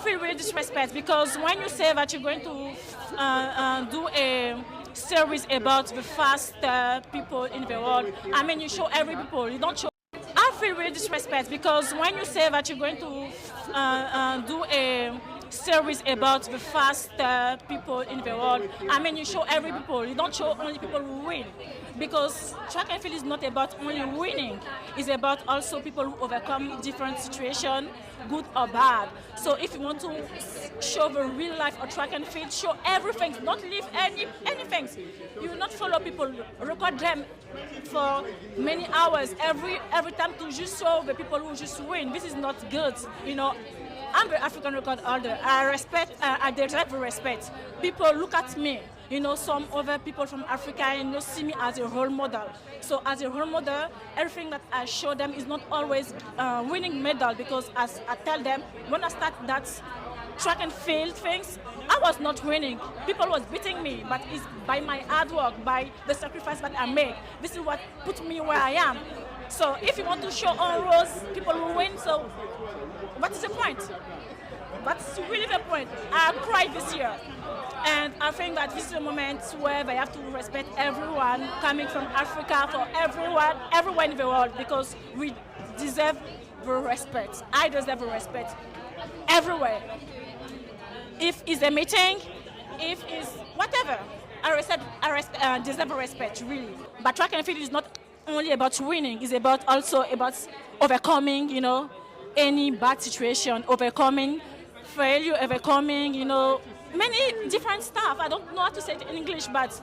feel really disrespect because when you say that you're going to do a series about the fast people in the world, I mean, you show every people, you don't show. I feel really disrespect because when you say that you're going to do a series about the fast people in the world, I mean, you show every people, you don't show only people who win. Because track and field is not about only winning, it's about also people who overcome different situations, good or bad. So if you want to show the real life of track and field, show everything, not leave anything. You will not follow people, record them for many hours every time to just show the people who just win. This is not good, you know. I'm the African record holder. I deserve respect. People look at me. You know, some other people from Africa, you know, see me as a role model. So as a role model, everything that I show them is not always winning medal because as I tell them, when I start that track and field things, I was not winning. People was beating me, but it's by my hard work, by the sacrifice that I make. This is what put me where I am. So if you want to show on rows, people will win, so what is the point? That's really the point. I cried this year. And I think that this is a moment where they have to respect everyone coming from Africa, for everyone in the world, because we deserve the respect. I deserve the respect everywhere. If it's a meeting, if it's whatever, I deserve respect, really. But track and field is not only about winning, it's also about overcoming, you know, any bad situation, overcoming failure, overcoming, you know, many different stuff. I don't know how to say it in English, but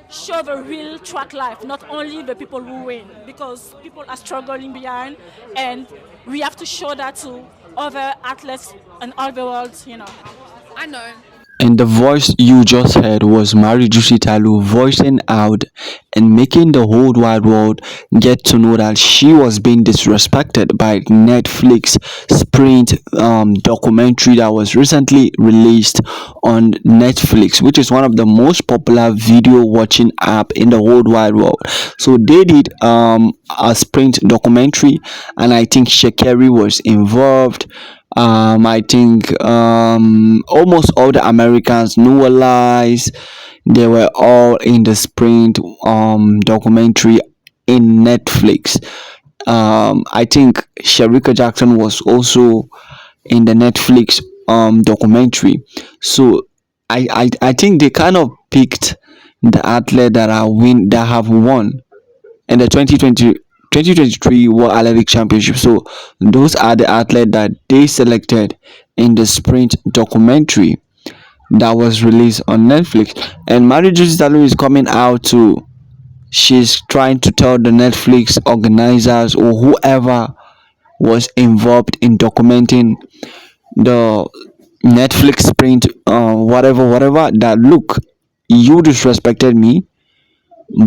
show the real track life, not only the people who win, because people are struggling behind, and we have to show that to other athletes and all the world, you know. I know. And the voice you just heard was Marie-Josée Ta Lou voicing out and making the whole wide world get to know that she was being disrespected by Netflix Sprint documentary that was recently released on Netflix, which is one of the most popular video watching app in the whole wide world. So they did a Sprint documentary, and I think Shekeri was involved. I think almost all the Americans knew lies. They were all in the Sprint documentary in Netflix. I think Sherika Jackson was also in the Netflix documentary. So I think they kind of picked the athlete that have won in the 2023 World Athletic Championship. So those are the athletes that they selected in the sprint documentary that was released on Netflix. And Marie-Josée Ta Lou is coming out to she's trying to tell the Netflix organizers or whoever was involved in documenting the Netflix sprint whatever that look, you disrespected me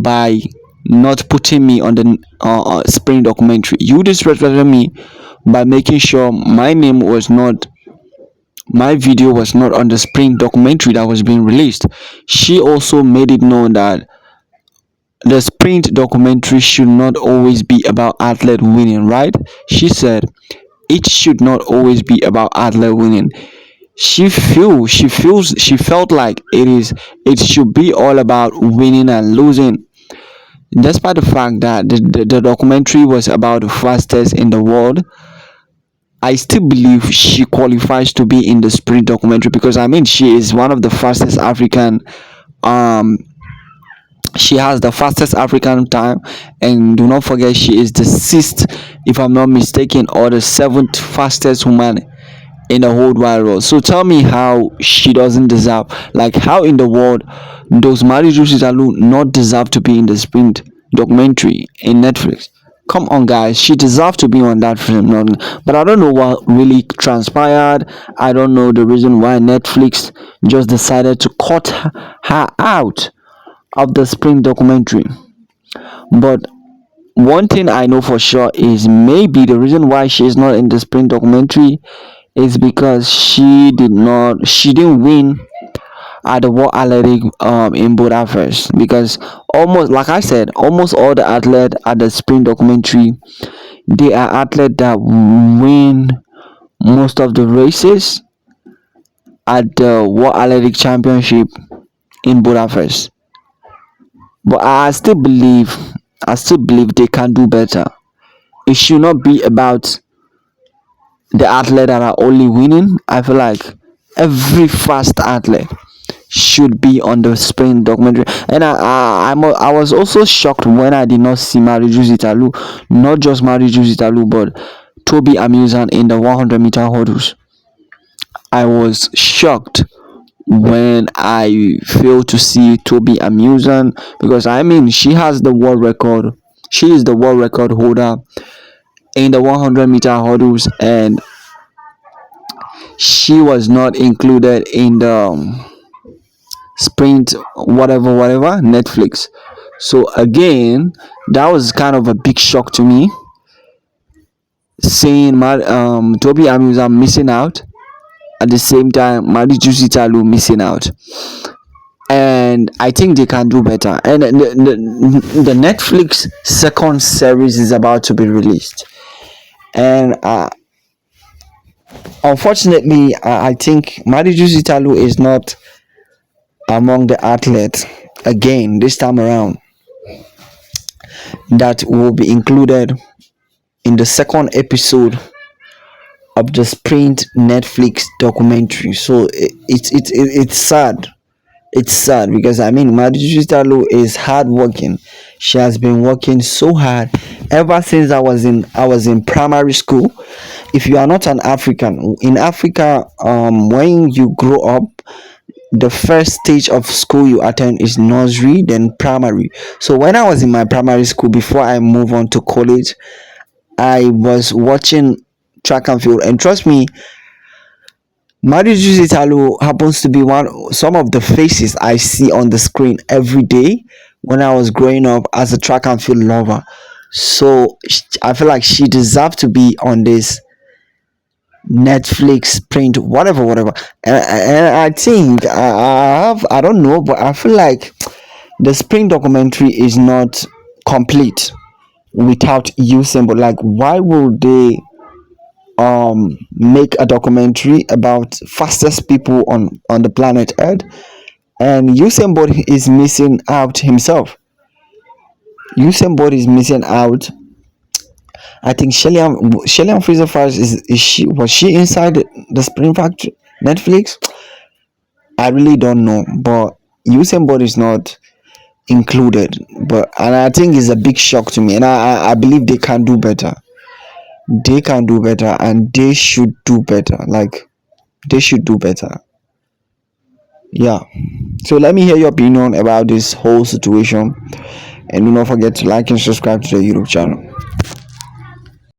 by not putting me on the spring documentary. You disrespected me by making sure my video was not on the spring documentary that was being released. She also made it known that the sprint documentary should not always be about athlete winning, right? She said it should not always be about athlete winning. She felt like it should be all about winning and losing. Despite the fact that the documentary was about the fastest in the world, I still believe she qualifies to be in the sprint documentary because I mean she is one of the fastest African. Um, she has the fastest African time, and do not forget she is the sixth, if I'm not mistaken, or the seventh fastest woman in the whole wide world. So tell me how she doesn't deserve, like how in the world does Marie-Josée Ta Lou not deserve to be in the sprint documentary in Netflix? Come on guys, she deserved to be on that film. But I don't know what really transpired. I don't know the reason why Netflix just decided to cut her out of the sprint documentary. But one thing I know for sure is maybe the reason why she is not in the sprint documentary is because she didn't win at the World Athletic in Budapest, because almost like I said, almost all the athletes at the sprint documentary, they are athletes that win most of the races, at the World Athletic Championship in Budapest. But I still believe they can do better. It should not be about the athlete that are only winning. I feel like every fast athlete should be on the sprint documentary. And I was also shocked when I did not see Marie-Josée Ta Lou, not just Marie-Josée Ta Lou, but Toby Amusan in the 100-meter hurdles. I was shocked when I failed to see Toby Amusan, because I mean she has the world record. She is the world record holder in the 100-meter hurdles, and she was not included in the sprint whatever Netflix. So again, that was kind of a big shock to me, seeing Toby Amusan missing out, at the same time Marie-Josée Ta Lou missing out. And I think they can do better. And the Netflix second series is about to be released, and unfortunately, I think Marie-Josée Ta Lou is not among the athletes again this time around that will be included in the second episode of the Sprint Netflix documentary. So it's sad. It's sad because I mean Marie-Josée Ta Lou is hardworking. She has been working so hard ever since I was in primary school. If you are not an African in Africa, when you grow up, the first stage of school you attend is nursery, then primary. So when I was in my primary school, before I move on to college, I was watching track and field, and trust me, Marie-Josée Ta Lou happens to be one some of the faces I see on the screen every day when I was growing up as a track and field lover. So I feel like she deserved to be on this Netflix print, whatever. And I think I don't know, but I feel like the spring documentary is not complete without Usain. But like, why would they make a documentary about fastest people on the planet Earth, and Usain Bolt is missing out himself? Usain Bolt is missing out. I think Shelly Fraser Price is she was she inside the Spring Factory Netflix? I really don't know, but Usain Bolt is not included. But and I think it's a big shock to me, and I believe they can do better. They can do better, and they should do better. Like they should do better. Yeah. So let me hear your opinion about this whole situation, and do not forget to like and subscribe to the YouTube channel.